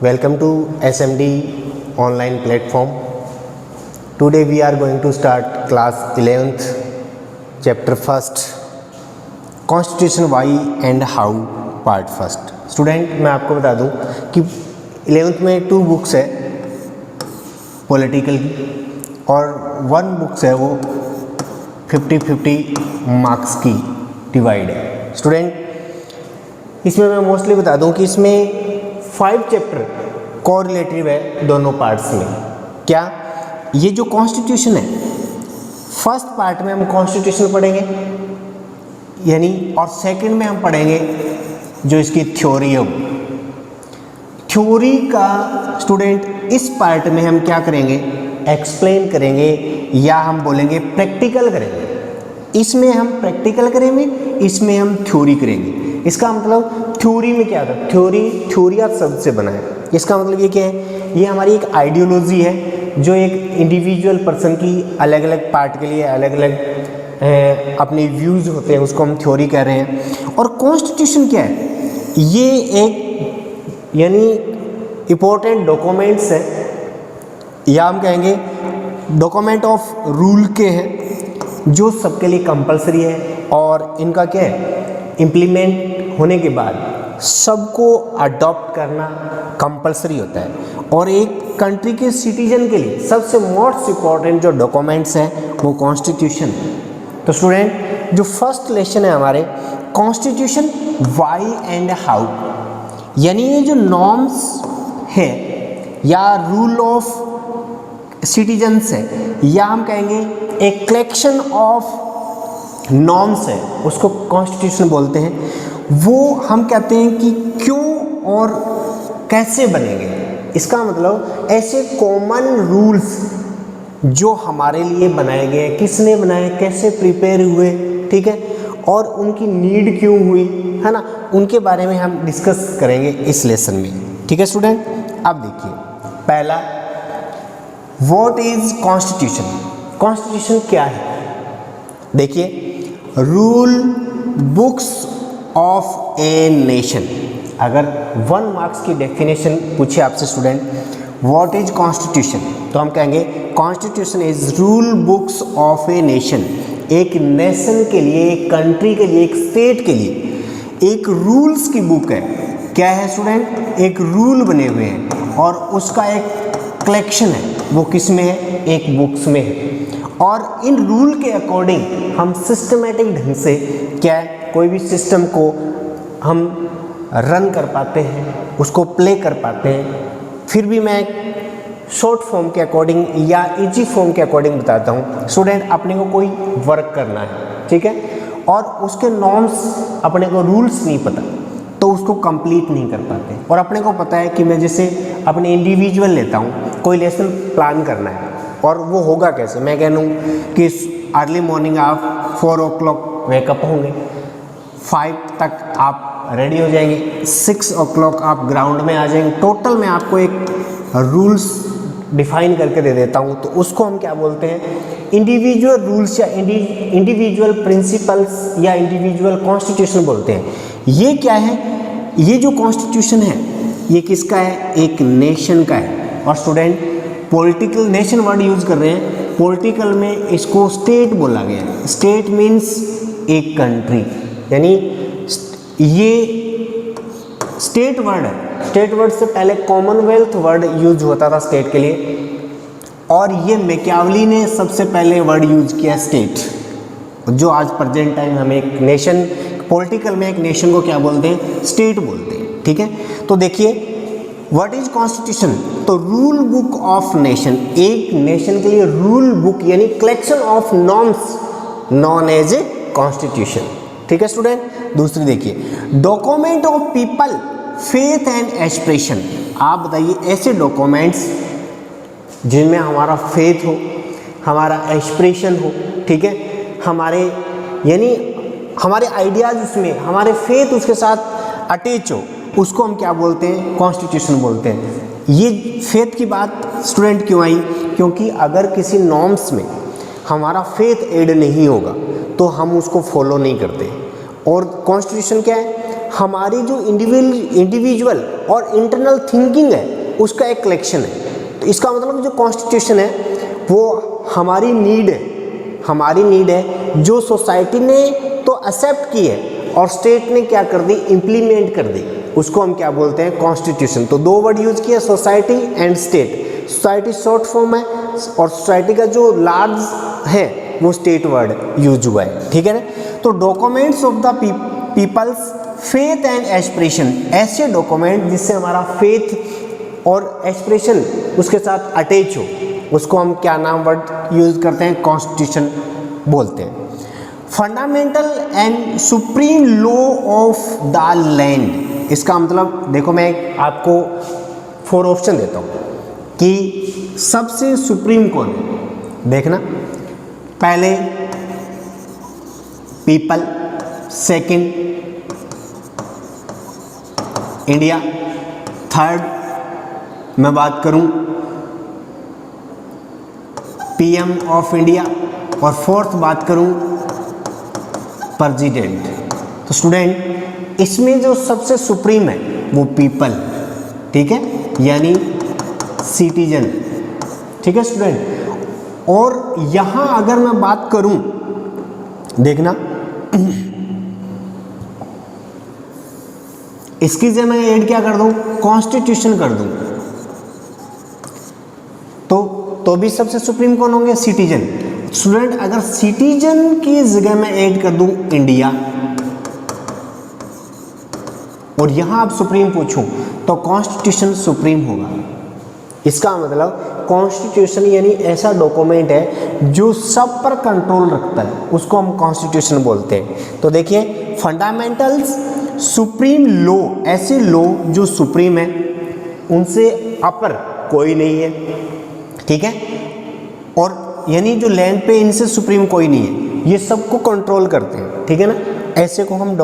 Welcome to SMD online platform. Today we are going to start class 11th, chapter 1st, Constitution why and how, part 1st. Student मैं आपको बता दूं कि 11th में 2 books है political की और 1 बुक्स है वो 50-50 मार्क्स की डिवाइड है. स्टूडेंट इसमें मैं मोस्टली बता दूं कि इसमें 5 चैप्टर कोरिलेटिव है दोनों पार्ट्स में. क्या ये जो कॉन्स्टिट्यूशन है, फर्स्ट पार्ट में हम कॉन्स्टिट्यूशन पढ़ेंगे यानी, और सेकंड में हम पढ़ेंगे जो इसकी थ्योरी है. थ्योरी का स्टूडेंट इस पार्ट में हम क्या करेंगे, एक्सप्लेन करेंगे या हम बोलेंगे प्रैक्टिकल करेंगे. इसमें हम प्रैक्टिकल करेंगे, इसमें हम थ्योरी करेंगे. इसका मतलब थ्योरी में क्या था, थ्योरी आप शब्द से बना है. इसका मतलब ये क्या है, ये हमारी एक आइडियोलॉजी है जो एक इंडिविजुअल पर्सन की अलग अलग पार्ट के लिए अलग अलग अपने व्यूज़ होते हैं, उसको हम थ्योरी कह रहे हैं. और कॉन्स्टिट्यूशन क्या है, ये एक यानी इम्पोर्टेंट डॉक्यूमेंट्स है या हम कहेंगे डॉक्यूमेंट ऑफ रूल के हैं जो सबके लिए कंपलसरी है और इनका क्या है, इम्प्लीमेंट होने के बाद सबको अडॉप्ट करना कंपलसरी होता है. और एक कंट्री के सिटीजन के लिए सबसे मोस्ट इम्पॉर्टेंट जो डॉक्यूमेंट्स हैं वो कॉन्स्टिट्यूशन है. तो स्टूडेंट जो फर्स्ट लेसन है हमारे कॉन्स्टिट्यूशन वाई एंड हाउ, यानी ये जो नॉर्म्स है या रूल ऑफ सिटीजन्स है या हम कहेंगे एक कलेक्शन ऑफ नॉर्म्स है, उसको कॉन्स्टिट्यूशन बोलते हैं. वो हम कहते हैं कि क्यों और कैसे बनेंगे. इसका मतलब ऐसे कॉमन रूल्स जो हमारे लिए बनाए गए, किसने बनाए, कैसे प्रिपेयर हुए, ठीक है, और उनकी नीड क्यों हुई, है ना, उनके बारे में हम डिस्कस करेंगे इस लेसन में. ठीक है स्टूडेंट. अब देखिए पहला, व्हाट इज कॉन्स्टिट्यूशन. कॉन्स्टिट्यूशन क्या है. देखिए, rule books of a nation. अगर 1 मार्क्स की डेफिनेशन पूछे आपसे स्टूडेंट, व्हाट इज कॉन्स्टिट्यूशन, तो हम कहेंगे constitution is rule books of a nation. एक नेशन के लिए, एक कंट्री के लिए, एक स्टेट के लिए एक रूल्स की बुक है. क्या है स्टूडेंट, एक रूल बने हुए हैं और उसका एक कलेक्शन है. वो किस में है, एक बुक्स में है. और इन रूल के अकॉर्डिंग हम सिस्टमेटिक ढंग से क्या है, कोई भी सिस्टम को हम रन कर पाते हैं, उसको प्ले कर पाते हैं. फिर भी मैं शॉर्ट फॉर्म के अकॉर्डिंग या इजी फॉर्म के अकॉर्डिंग बताता हूँ. स्टूडेंट अपने को कोई वर्क करना है, ठीक है, और उसके नॉर्म्स अपने को रूल्स नहीं पता तो उसको कंप्लीट नहीं कर पाते. और अपने को पता है कि मैं जैसे अपने इंडिविजुअल लेता हूँ, कोई लेसन प्लान करना है और वो होगा कैसे. मैं कह लूँ कि अर्ली मॉर्निंग आप 4 o'clock वेकअप होंगे, 5 तक आप रेडी हो जाएंगे, 6 o'clock आप ग्राउंड में आ जाएंगे. टोटल मैं आपको एक रूल्स डिफाइन करके दे देता हूँ, तो उसको हम क्या बोलते हैं, इंडिविजुअल रूल्स या इंडिविजुअल प्रिंसिपल्स या इंडिविजुअल कॉन्स्टिट्यूशन बोलते हैं. ये क्या है, ये जो कॉन्स्टिट्यूशन है ये किसका है, एक नेशन का है. और student political nation word use कर रहे हैं, पॉलिटिकल में इसको स्टेट बोला गया है. स्टेट मीन्स एक कंट्री, यानी ये स्टेट वर्ड है. स्टेट वर्ड से पहले कॉमनवेल्थ वर्ड यूज होता था स्टेट के लिए, और ये मैकियावली ने सबसे पहले वर्ड यूज किया स्टेट, जो आज प्रेजेंट टाइम हम एक नेशन, पॉलिटिकल में एक नेशन को क्या बोलते हैं, स्टेट बोलते हैं. ठीक है, तो देखिए व्हाट इज कॉन्स्टिट्यूशन, तो रूल बुक ऑफ नेशन. एक नेशन के लिए रूल बुक यानी collection of norms known as a constitution. ठीक है स्टूडेंट. दूसरी देखिए, document of people faith and expression. आप बताइए ऐसे डॉक्यूमेंट्स जिनमें हमारा फेथ हो, हमारा एक्सप्रेशन हो, ठीक है, हमारे यानी हमारे आइडियाज उसमें, हमारे फेथ उसके साथ अटैच हो, उसको हम क्या बोलते हैं, कॉन्स्टिट्यूशन बोलते हैं. ये फेथ की बात स्टूडेंट क्यों आई, क्योंकि अगर किसी नॉर्म्स में हमारा फेथ ऐड नहीं होगा तो हम उसको फॉलो नहीं करते. और कॉन्स्टिट्यूशन क्या है, हमारी जो इंडिविजुअल और इंटरनल थिंकिंग है उसका एक कलेक्शन है। तो इसका मतलब जो कॉन्स्टिट्यूशन है वो हमारी नीड है जो सोसाइटी ने तो एक्सेप्ट की है और स्टेट ने क्या कर दी, इम्प्लीमेंट कर दी, उसको हम क्या बोलते हैं, कॉन्स्टिट्यूशन। तो दो वर्ड यूज किया, society and state. Society short form है और सोसाइटी का जो लार्ज है वो स्टेट वर्ड यूज हुआ है, ठीक है ना। तो documents of the people's faith and aspiration, ऐसे डॉक्यूमेंट जिससे हमारा फेथ और एस्पिरेशन उसके साथ अटैच हो, उसको हम क्या नाम वर्ड यूज करते हैं, कॉन्स्टिट्यूशन बोलते हैं। Fundamental and supreme law of the land, इसका मतलब देखो मैं आपको 4 ऑप्शन देता हूँ कि सबसे सुप्रीम कौन है। देखना, पहले पीपल, सेकंड इंडिया, थर्ड मैं बात करूं पीएम ऑफ इंडिया और फोर्थ बात करूं प्रेसिडेंट। तो स्टूडेंट इसमें जो सबसे सुप्रीम है वो पीपल, ठीक है, यानी सिटीजन, ठीक है स्टूडेंट। और यहां अगर मैं बात करूं, देखना इसकी जगह मैं ऐड क्या कर दूं, कॉन्स्टिट्यूशन कर दूं, तो भी सबसे सुप्रीम कौन होंगे, सिटीजन। स्टूडेंट अगर सिटीजन की जगह मैं ऐड कर दूं इंडिया और यहां आप सुप्रीम पूछूं तो कॉन्स्टिट्यूशन सुप्रीम होगा। इसका मतलब कॉन्स्टिट्यूशन यानी ऐसा डॉक्यूमेंट है जो सब पर कंट्रोल रखता है, उसको हम कॉन्स्टिट्यूशन बोलते हैं। तो देखिए फंडामेंटल्स, सुप्रीम लॉ, ऐसे लॉ जो सुप्रीम है उनसे अपर कोई नहीं है, ठीक है, और यानी जो लैंड पे इनसे सुप्रीम कोई नहीं है, ये सबको कंट्रोल करते हैं, ठीक है ना। ऐसे को हम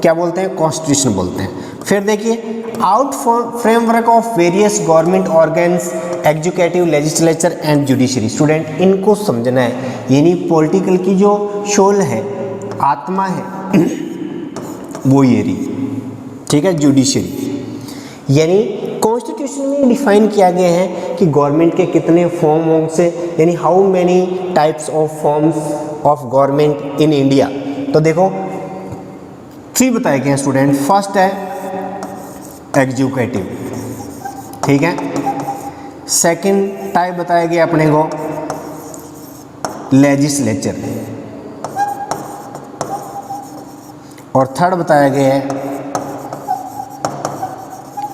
क्या बोलते हैं, कॉन्स्टिट्यूशन बोलते हैं। फिर देखिए out framework of various government organs, executive, legislature and judiciary. Student इनको समझना है, यानी पॉलिटिकल की जो शोल है, आत्मा है वो ये रही, ठीक है, जुडिशरी। यानी कॉन्स्टिट्यूशन में डिफाइन किया गया है कि गवर्नमेंट के कितने फॉर्म होंगे, यानी how many types of forms of government in India. तो देखो 3 बताए गए हैं स्टूडेंट। फर्स्ट है एग्जीक्यूटिव, ठीक है, सेकंड टाइप बताया गया अपने को लेजिस्लेचर और थर्ड बताया गया है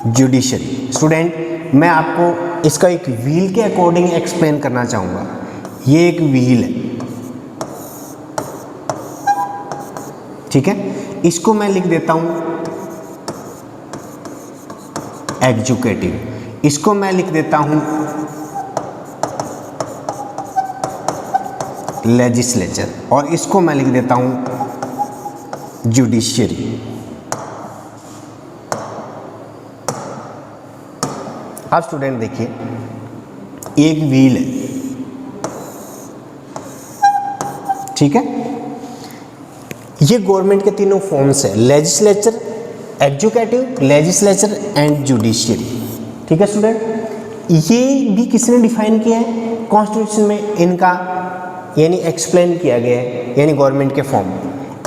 जुडिशरी। स्टूडेंट मैं आपको इसका एक व्हील के अकॉर्डिंग एक्सप्लेन करना चाहूँगा। ये एक व्हील है, ठीक है, इसको मैं लिख देता हूँ एग्जीक्यूटिव, इसको मैं लिख देता हूँ लेजिस्लेचर और इसको मैं लिख देता हूँ जुडिशरी। अब स्टूडेंट देखिए एक व्हील है, ठीक है, ये गवर्नमेंट के तीनों फॉर्म्स है, legislature, executive, legislature and judiciary, ठीक है स्टूडेंट। ये भी किसने डिफाइन किया है, कॉन्स्टिट्यूशन में इनका यानी एक्सप्लेन किया गया है, यानी गवर्नमेंट के फॉर्म।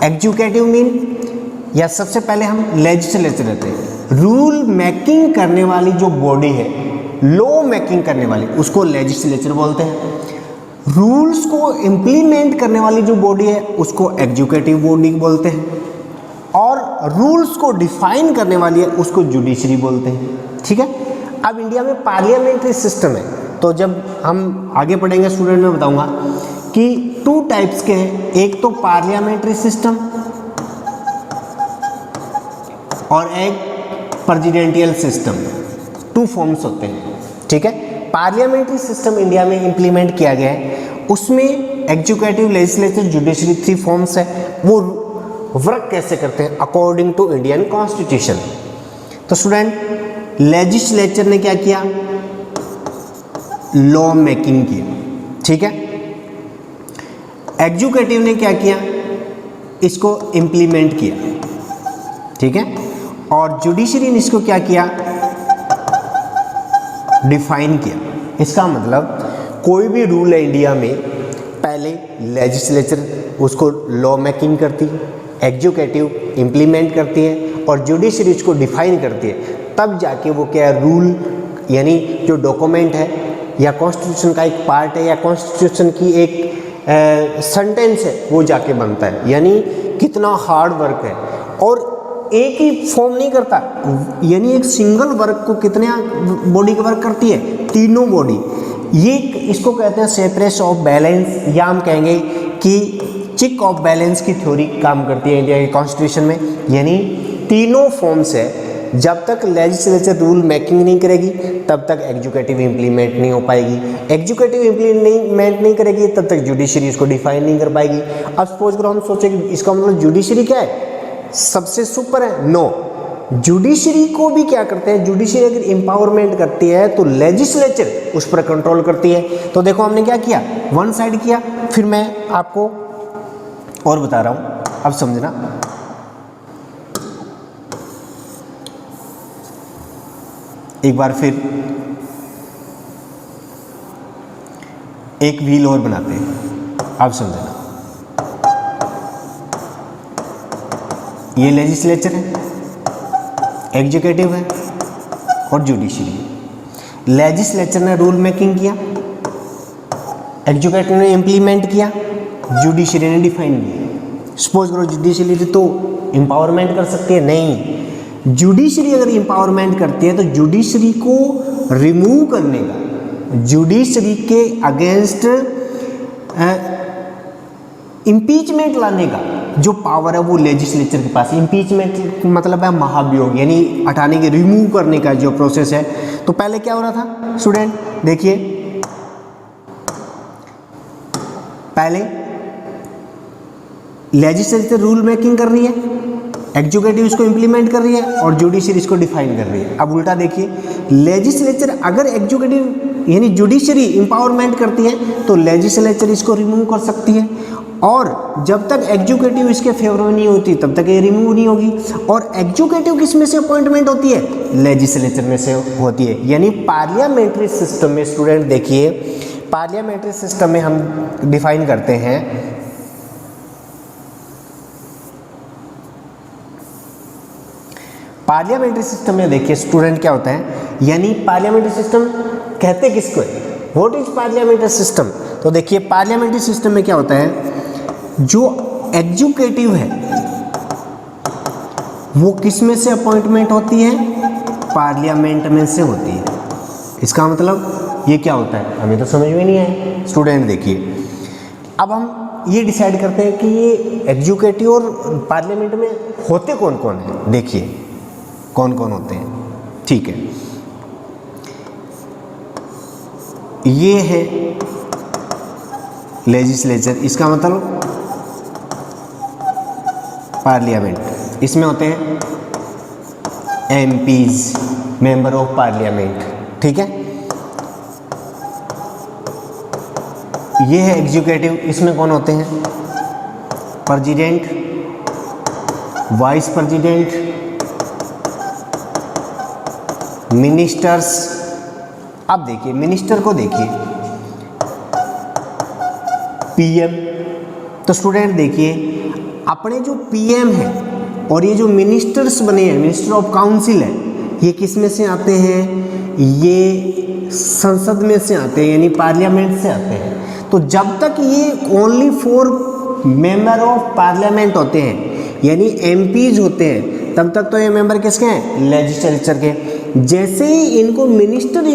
एग्जीक्यूटिव मीन या सबसे पहले हम लेजिस्लेचर रहते हैं, रूल मेकिंग करने वाली जो बॉडी है, लॉ मेकिंग करने वाली, उसको लेजिस्लेचर बोलते हैं। रूल्स को इम्प्लीमेंट करने वाली जो बॉडी है उसको एग्जीक्यूटिव बॉडी बोलते हैं और रूल्स को डिफाइन करने वाली है उसको जुडिशरी बोलते हैं, ठीक है। अब इंडिया में पार्लियामेंट्री सिस्टम है, तो जब हम आगे पढ़ेंगे स्टूडेंट में बताऊंगा कि 2 टाइप्स के हैं, एक तो पार्लियामेंट्री सिस्टम और एक प्रेसिडेंशियल सिस्टम, 2 फॉर्म्स होते हैं, ठीक है। पार्लियामेंट्री सिस्टम इंडिया में इंप्लीमेंट किया गया है, उसमें एग्जीक्यूटिव, लेजिस्लेचर, जुडिशरी 3 फॉर्म्स है। वो वर्क कैसे करते हैं अकॉर्डिंग टू इंडियन कॉन्स्टिट्यूशन। तो स्टूडेंट लेजिस्लेचर ने क्या किया, लॉ मेकिंग की, ठीक है। एग्जीक्यूटिव ने क्या किया, इसको इंप्लीमेंट किया, ठीक है। और जुडिशरी ने इसको क्या किया, डिफाइन किया। इसका मतलब कोई भी रूल है इंडिया में, पहले लेजिस्लेचर उसको लॉ मेकिंग करती है, एग्जीक्यूटिव इम्प्लीमेंट करती है और जुडिशरी इसको डिफाइन करती है, तब जाके वो क्या रूल यानी जो डॉक्यूमेंट है या कॉन्स्टिट्यूशन का एक पार्ट है या कॉन्स्टिट्यूशन की एक सेंटेंस है वो जाके बनता है। यानी कितना हार्ड वर्क है, और एक ही फॉर्म नहीं करता, यानी एक सिंगल वर्क को कितने बॉडी का वर्क करती है, तीनों बॉडी। ये इसको कहते हैं सेपरेशन ऑफ बैलेंस, या हम कहेंगे कि चिक ऑफ बैलेंस की थ्योरी काम करती है इंडिया के कॉन्स्टिट्यूशन में। यानी तीनों फॉर्म्स है, जब तक लेजिस्लेचर रूल मेकिंग नहीं करेगी तब तक एग्जीक्यूटिव इम्प्लीमेंट नहीं हो पाएगी, एग्जीक्यूटिव इम्प्लीमेंट नहीं करेगी तब तक जुडिशरी इसको डिफाइन नहीं कर पाएगी। अब सपोज करो हम सोचें कि इसका मतलब जुडिशरी क्या है, सबसे सुपर है, नो। जुडिशरी को भी क्या करते हैं, जुडिशरी अगर एम्पावरमेंट करती है तो लेजिस्लेचर उस पर कंट्रोल करती है। तो देखो हमने क्या किया, वन साइड किया, फिर मैं आपको और बता रहा हूं, अब समझना। एक बार फिर एक व्हील और बनाते हैं, अब समझना। ये लेजिस्लेचर है, एग्जीक्यूटिव है और जुडिशरी। लेजिस्लेचर ने रूल मेकिंग किया, एग्जीक्यूटिव ने इम्प्लीमेंट किया, जुडिशरी ने डिफाइन किया। सपोज करो जुडिशरी तो एम्पावरमेंट कर सकती है, नहीं। जुडिशरी अगर एम्पावरमेंट करती है तो जुडिशरी को रिमूव करने का, जुडिशरी के अगेंस्ट इम्पीचमेंट लाने का जो पावर है वो लेजिस्लेचर के पास। इम्पीचमेंट मतलब है महाभियोग, यानी हटाने के, रिमूव करने का जो प्रोसेस है। तो पहले क्या हो रहा था स्टूडेंट, देखिए पहले लेजिस्लेचर रूल मेकिंग कर रही है, एग्जीक्यूटिव इसको इंप्लीमेंट कर रही है और जुडिशरी इसको डिफाइन कर रही है। अब उल्टा देखिए, लेजिस्लेचर अगर एग्जीक्यूटिव यानी जुडिशरी एम्पावरमेंट करती है तो लेजिस्लेचर इसको रिमूव कर सकती है, और जब तक एग्जीक्यूटिव इसके फेवर में नहीं होती तब तक ये रिमूव नहीं होगी। और एग्जीक्यूटिव किस में से अपॉइंटमेंट होती है, लेजिस्लेचर में से होती है। यानी पार्लियामेंट्री सिस्टम में स्टूडेंट देखिए, पार्लियामेंट्री सिस्टम में हम डिफाइन करते हैं पार्लियामेंट्री सिस्टम में देखिए स्टूडेंट क्या होता है, यानी पार्लियामेंट्री सिस्टम कहते किसको है, व्हाट इज पार्लियामेंट्री सिस्टम। तो देखिए पार्लियामेंट्री सिस्टम में क्या होता है, जो एग्जीक्यूटिव है वो किस में से अपॉइंटमेंट होती है, पार्लियामेंट में से होती है। इसका मतलब ये क्या होता है, हमें तो समझ में नहीं आया। स्टूडेंट देखिए, अब हम ये डिसाइड करते हैं कि ये एग्जीक्यूटिव और पार्लियामेंट में होते कौन कौन है। देखिए कौन कौन होते हैं, ठीक है। ये है लेजिस्लेचर, इसका मतलब पार्लियामेंट, इसमें होते हैं एमपीज, मेंबर ऑफ पार्लियामेंट, ठीक है। ये है एग्जीक्यूटिव, इसमें कौन होते हैं, प्रेसिडेंट, वाइस प्रेसिडेंट, मिनिस्टर्स। अब देखिए मिनिस्टर को देखिए, पीएम। तो स्टूडेंट देखिए अपने जो पीएम है और ये जो मिनिस्टर्स बने हैं, मिनिस्टर ऑफ काउंसिल है, ये किस में से आते हैं, ये संसद में से आते हैं, यानी पार्लियामेंट से आते हैं। तो जब तक ये ओनली 4 मेंबर ऑफ पार्लियामेंट होते हैं, यानी एमपीज होते हैं, तब तक तो ये मेंबर किसके हैं, लेजिस्लेचर के। जैसे ही इनको मिनिस्टर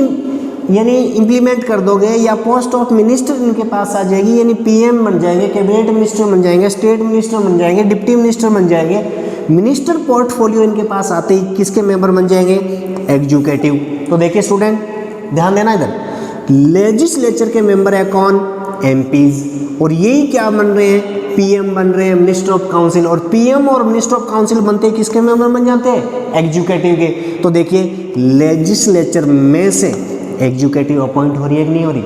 यानी इम्प्लीमेंट कर दोगे या पोस्ट ऑफ मिनिस्टर इनके पास आ जाएगी, यानी पीएम बन जाएंगे, कैबिनेट मिनिस्टर बन जाएंगे, स्टेट मिनिस्टर बन जाएंगे, डिप्टी मिनिस्टर बन जाएंगे। मिनिस्टर पोर्टफोलियो इनके पास आते ही किसके मेंबर बन जाएंगे, एग्जीक्यूटिव। तो देखिए स्टूडेंट ध्यान देना, इधर लेजिस्लेचर के मेंबर है कौन, एमपीज, और यही क्या बन रहे हैं, पीएम बन रहे हैं, मिनिस्टर ऑफ काउंसिल। और पीएम और मिनिस्टर ऑफ काउंसिल बनते हैं किसके मेंबर बन जाते हैं, एग्जीक्यूटिव के। तो देखिए लेजिस्लेचर में से एग्जीक्यूटिव अपॉइंट हो रही है कि नहीं हो रही,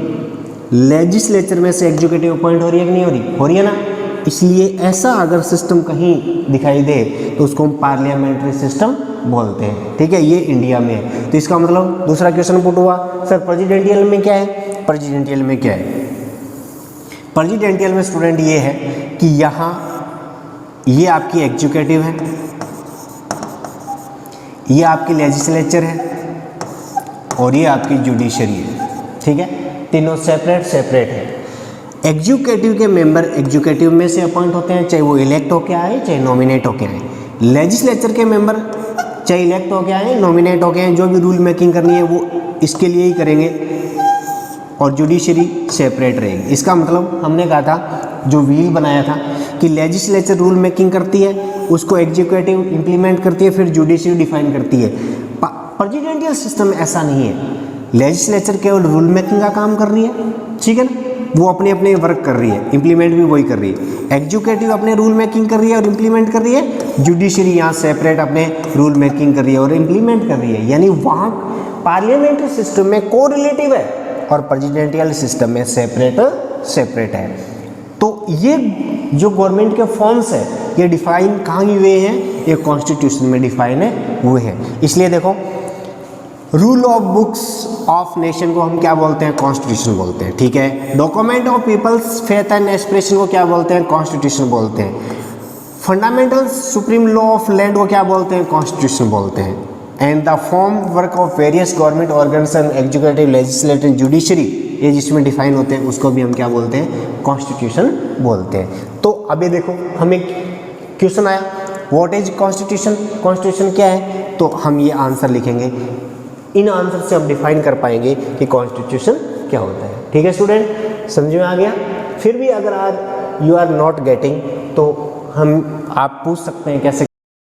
लेजिस्लेचर में से एग्जीक्यूटिव अपॉइंट हो रही है कि नहीं हो रही, हो रही है ना। इसलिए ऐसा अगर सिस्टम कहीं दिखाई दे तो उसको हम पार्लियामेंट्री सिस्टम बोलते हैं, ठीक है। ये इंडिया में है। तो इसका मतलब दूसरा क्वेश्चन पुट हुआ, सर प्रेसिडेंशियल में क्या है? प्रेसिडेंशियल में क्या है? प्रेसिडेंशियल में स्टूडेंट ये है कि यहाँ ये आपकी एग्जीक्यूटिव है, ये आपकी लेजिस्लेचर है और ये आपकी जुडिशरी है, ठीक है। तीनों सेपरेट सेपरेट है। एग्जीक्यूटिव के मेंबर एग्जीक्यूटिव में से अपॉइंट होते हैं, चाहे वो इलेक्ट होके आए चाहे नॉमिनेट होके आए। लेजिस्लेचर के मेंबर चाहे इलेक्ट होके आए नॉमिनेट होके आए, जो भी रूल मेकिंग करनी है वो इसके लिए ही करेंगे और जुडिशरी सेपरेट रहेगी। इसका मतलब हमने कहा था, जो व्हील बनाया था कि लेजिस्लेचर रूल मेकिंग करती है, उसको एग्जीक्यूटिव इंप्लीमेंट करती है, फिर जुडिशरी डिफाइन करती है। प्रेसिडेंशियल सिस्टम ऐसा नहीं है। लेजिस्लेचर केवल रूल मेकिंग का काम कर रही है, ठीक है ना, वो अपने अपने वर्क कर रही है, इंप्लीमेंट भी वही कर रही है। एग्जीक्यूटिव अपने रूल मेकिंग कर रही है और इंप्लीमेंट कर रही है, जुडिशरी यहाँ सेपरेट अपने रूल मेकिंग कर रही है और इंप्लीमेंट कर रही है। यानी वहाँ पार्लियामेंट्री सिस्टम में कोरिलेटिव है और प्रेसिडेंशियल सिस्टम में सेपरेट सेपरेट है। तो ये जो गवर्नमेंट के फॉर्म्स है ये डिफाइन कहाँ हुए हैं? ये कॉन्स्टिट्यूशन में डिफाइन है हुए हैं। इसलिए देखो, rule of books of nation को हम क्या बोलते हैं? कॉन्स्टिट्यूशन बोलते हैं, ठीक है। Document of people's faith and expression को क्या बोलते हैं? कॉन्स्टिट्यूशन बोलते हैं। Fundamental supreme law of land को क्या बोलते हैं? कॉन्स्टिट्यूशन बोलते हैं। And the framework of various government organs and executive, legislative, judiciary, ये जिसमें डिफाइन होते हैं उसको भी हम क्या बोलते हैं? कॉन्स्टिट्यूशन बोलते हैं। तो अभी देखो, हमें क्वेश्चन आया व्हाट इज कॉन्स्टिट्यूशन, कॉन्स्टिट्यूशन क्या है? तो हम ये आंसर लिखेंगे। इन आंसर से हम डिफाइन कर पाएंगे कि कॉन्स्टिट्यूशन क्या होता है, ठीक है स्टूडेंट, समझ में आ गया। फिर भी अगर आज यू आर नॉट गेटिंग तो आप पूछ सकते हैं कैसे